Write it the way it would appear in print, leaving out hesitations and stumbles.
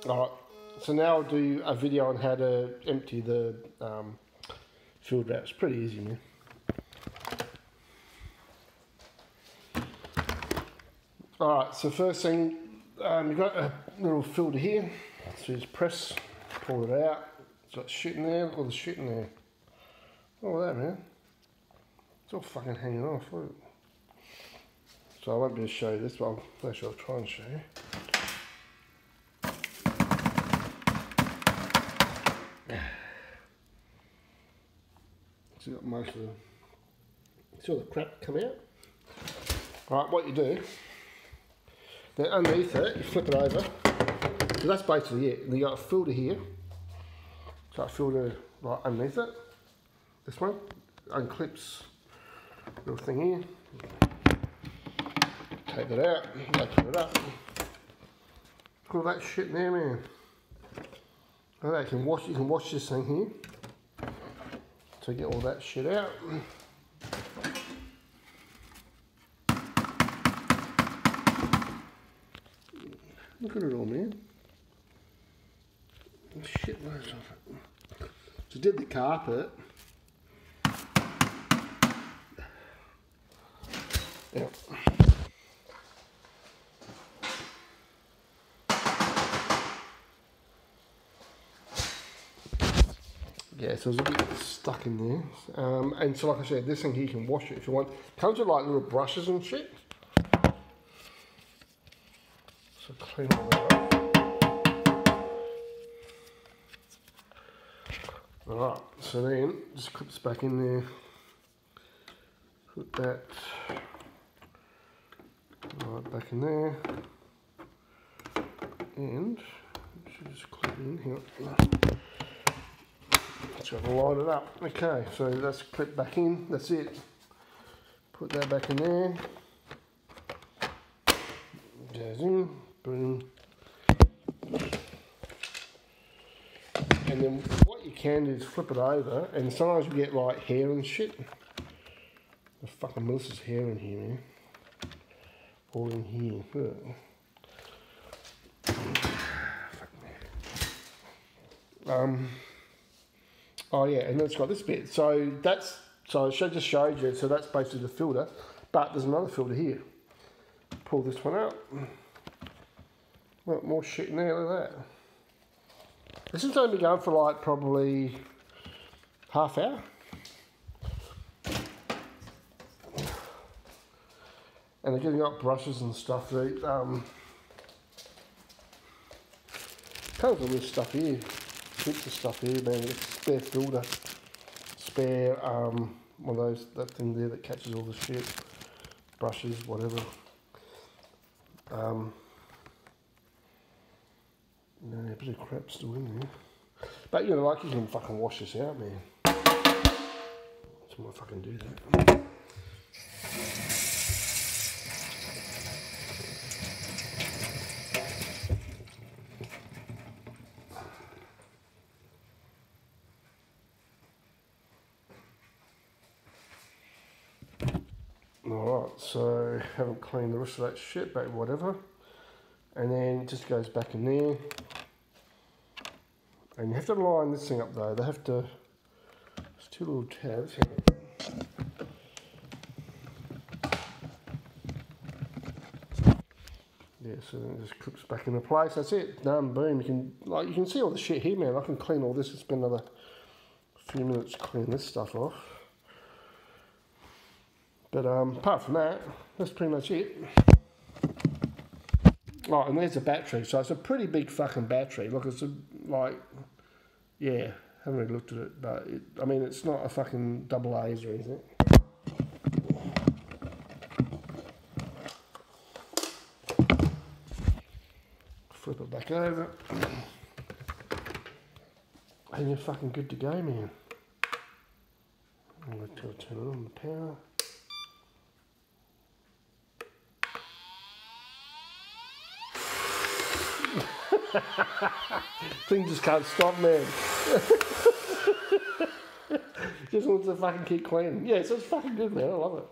Alright, so now I'll do a video on how to empty the filter out. It's pretty easy, man. Alright, so first thing, you've got a little filter here. So you just press, pull it out. It's got shit in there, look at all the shit in there. Look at that, man. It's all fucking hanging off, look. So I won't be able to show you this, but actually I'll try and show you. So you got most of the, see all the crap come out? Alright, what you do, then underneath it, you flip it over. So that's basically it. And you got a filter here. So a filter right underneath it. This one unclips little thing here. Take that out, open it up. Look at all that shit in there, man. Look at that, you can wash this thing here. So get all that shit out. Look at it all, man. Shit loads of it. So did the carpet. Yeah. Yeah, so there's a bit stuck in there. And so like I said, this thing here you can wash it if you want. Comes with like little brushes and shit. So clean all that up. Alright, so then just clips back in there. Put that right back in there. And should just clip in here. So I've lined it up. Okay, so that's clipped back in, that's it. Put that back in there. Goes in, boom. And then what you can do is flip it over, and sometimes you get like hair and shit. The fucking Melissa's hair in here, man. All in here. Oh yeah, and then it's got this bit. So that's, so I just showed you, so that's basically the filter, but there's another filter here. Pull this one out. Look, more shit in there, look at that. This is only going for like probably half hour. And they're getting up brushes and stuff. They, comes with this stuff here. Heaps of stuff here, man. It's a spare filter, spare one of those, that thing there that catches all the shit, brushes, whatever. No, a bit of crap still in there, but you know, like, you can fucking wash this out, man. So I fucking do that. Alright, so haven't cleaned the rest of that shit, but whatever. And then it just goes back in there. And you have to line this thing up though. They have to, there's two little tabs here. Yeah, so then it just clips back into place. That's it. Done, boom. You can see all the shit here, man. I can clean all this. It's been another few minutes to clean this stuff off. But apart from that, that's pretty much it. Oh, and there's a battery. So it's a pretty big fucking battery. Look, it's like, yeah, haven't really looked at it, but I mean, it's not a fucking double A's or anything. Flip it back over. And you're fucking good to go, man. I'm going to turn it on the power. Thing just can't stop, man. Just wants to fucking keep cleaning. Yeah, so it's fucking good, man. I love it.